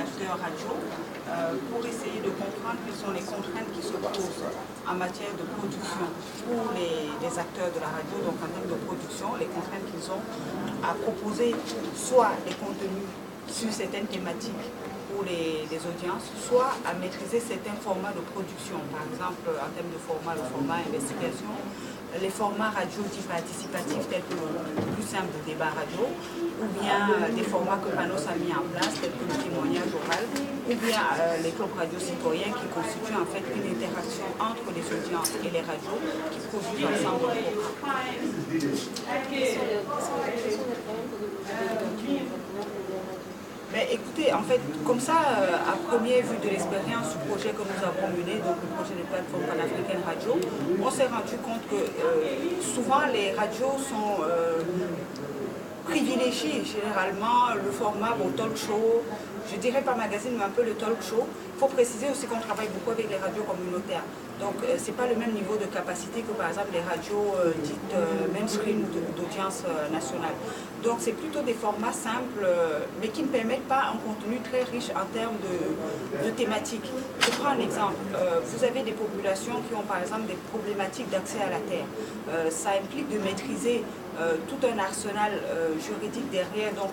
acheteurs radio pour essayer de comprendre quelles sont les contraintes qui se posent en matière de production pour les acteurs de la radio, donc en termes de production, les contraintes qu'ils ont à proposer soit des contenus sur certaines thématiques pour les audiences, soit à maîtriser certains formats de production, par exemple en termes de format, le format investigation, les formats radio dits participatifs tels que le plus simple débat radio, ou bien des formats que Panos a mis en place tels que le témoignage oral, ou bien les clubs radio citoyens qui constituent en fait une interaction entre les audiences et les radios qui produisent ensemble un programme. Mais écoutez, en fait, comme ça, à première vue de l'expérience du projet que nous avons mené, donc le projet de plateforme panafricaine radio, on s'est rendu compte que souvent les radios sont privilégiées généralement le format talk show, je dirais pas magazine, mais un peu le talk show. Il faut préciser aussi qu'on travaille beaucoup avec les radios communautaires. Donc, ce n'est pas le même niveau de capacité que, par exemple, les radios dites mainstream d'audience nationale. Donc, c'est plutôt des formats simples, mais qui ne permettent pas un contenu très riche en termes de thématiques. Je prends un exemple. Vous avez des populations qui ont, par exemple, des problématiques d'accès à la terre. Ça implique de maîtriser tout un arsenal juridique derrière, donc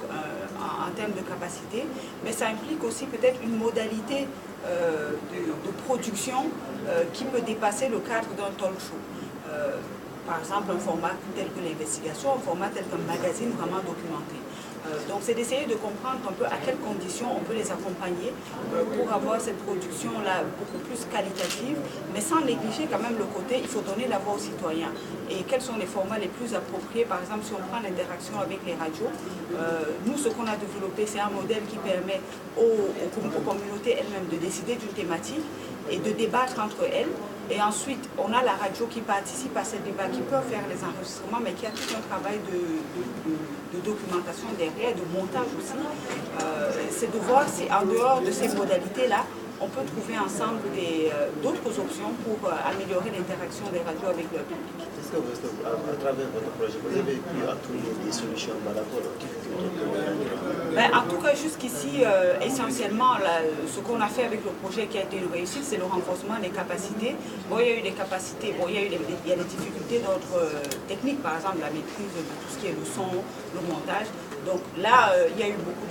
en termes de capacité, mais ça implique aussi peut-être une modalité de production qui peut dépasser le cadre d'un talk show. Par exemple, un format tel que l'investigation, un format tel qu'un magazine vraiment documenté. Donc c'est d'essayer de comprendre un peu à quelles conditions on peut les accompagner pour avoir cette production-là beaucoup plus qualitative, mais sans négliger quand même le côté, il faut donner la voix aux citoyens. Et quels sont les formats les plus appropriés? Par exemple, si on prend l'interaction avec les radios, nous ce qu'on a développé, c'est un modèle qui permet aux communautés elles-mêmes de décider d'une thématique et de débattre entre elles. Et ensuite, on a la radio qui participe à ces débats, qui peut faire les enregistrements, mais qui a tout un travail de documentation derrière, de montage aussi. C'est de voir si en dehors de ces modalités-là, on peut trouver ensemble d'autres options pour améliorer l'interaction des radios avec le public. Est-ce que à travers votre projet, vous avez pu trouver des solutions par rapport aux difficultés? En tout cas, jusqu'ici, essentiellement, ce qu'on a fait avec le projet qui a été une réussite, c'est le renforcement des capacités. Bon, il y a eu des capacités, bon, il y a des difficultés d'ordre technique, par exemple la maîtrise de tout ce qui est le son, le montage. Donc là, il y a eu beaucoup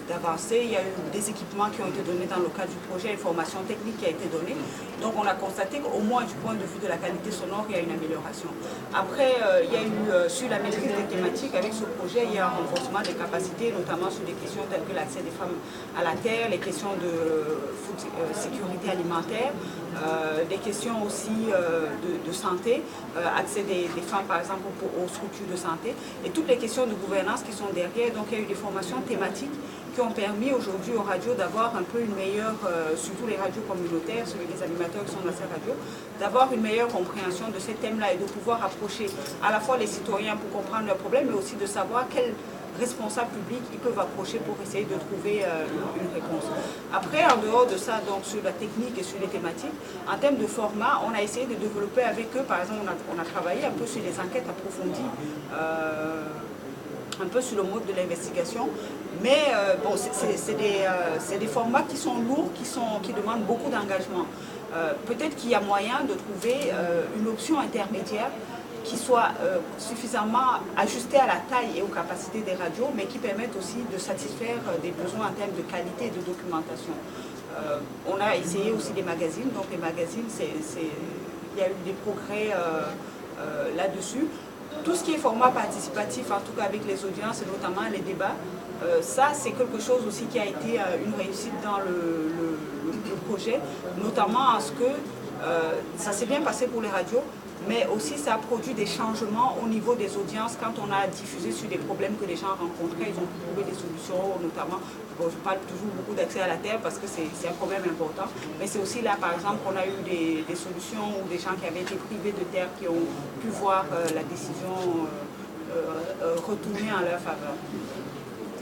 d'avancées, il y a eu des équipements qui ont été donnés dans le cadre du projet, une formation technique qui a été donnée. Donc on a constaté qu'au moins du point de vue de la qualité sonore, il y a une amélioration. Après, il y a eu sur la maîtrise des thématiques, avec ce projet, il y a un renforcement des capacités, notamment sur des questions telles que l'accès des femmes à la terre, les questions de sécurité alimentaire, des questions aussi de santé, accès des femmes par exemple aux structures de santé, et toutes les questions de gouvernance qui sont derrière. Donc il y a eu des formations thématiques qui ont permis aujourd'hui aux radios d'avoir un peu une meilleure, surtout les radios communautaires, les animateurs qui sont dans ces radios, d'avoir une meilleure compréhension de ces thèmes-là et de pouvoir approcher à la fois les citoyens pour comprendre leurs problèmes, mais aussi de savoir quels responsables publics ils peuvent approcher pour essayer de trouver une réponse. Après, en dehors de ça, donc sur la technique et sur les thématiques, en termes de format, on a essayé de développer avec eux, par exemple, on a travaillé un peu sur les enquêtes approfondies, un peu sur le mode de l'investigation, mais bon, c'est des formats qui sont lourds, qui demandent beaucoup d'engagement. Peut-être qu'il y a moyen de trouver une option intermédiaire qui soit suffisamment ajustée à la taille et aux capacités des radios, mais qui permettent aussi de satisfaire des besoins en termes de qualité et de documentation. On a essayé aussi des magazines, donc les magazines, il y a eu des progrès là-dessus. Tout ce qui est format participatif, en tout cas avec les audiences et notamment les débats, ça c'est quelque chose aussi qui a été une réussite dans le projet, notamment en ce que ça s'est bien passé pour les radios, mais aussi ça a produit des changements au niveau des audiences quand on a diffusé sur des problèmes que les gens rencontraient, ils ont pu trouver des solutions, notamment, bon, je parle toujours beaucoup d'accès à la terre parce que c'est un problème important, mais c'est aussi là par exemple qu'on a eu des solutions où des gens qui avaient été privés de terre qui ont pu voir la décision retourner en leur faveur.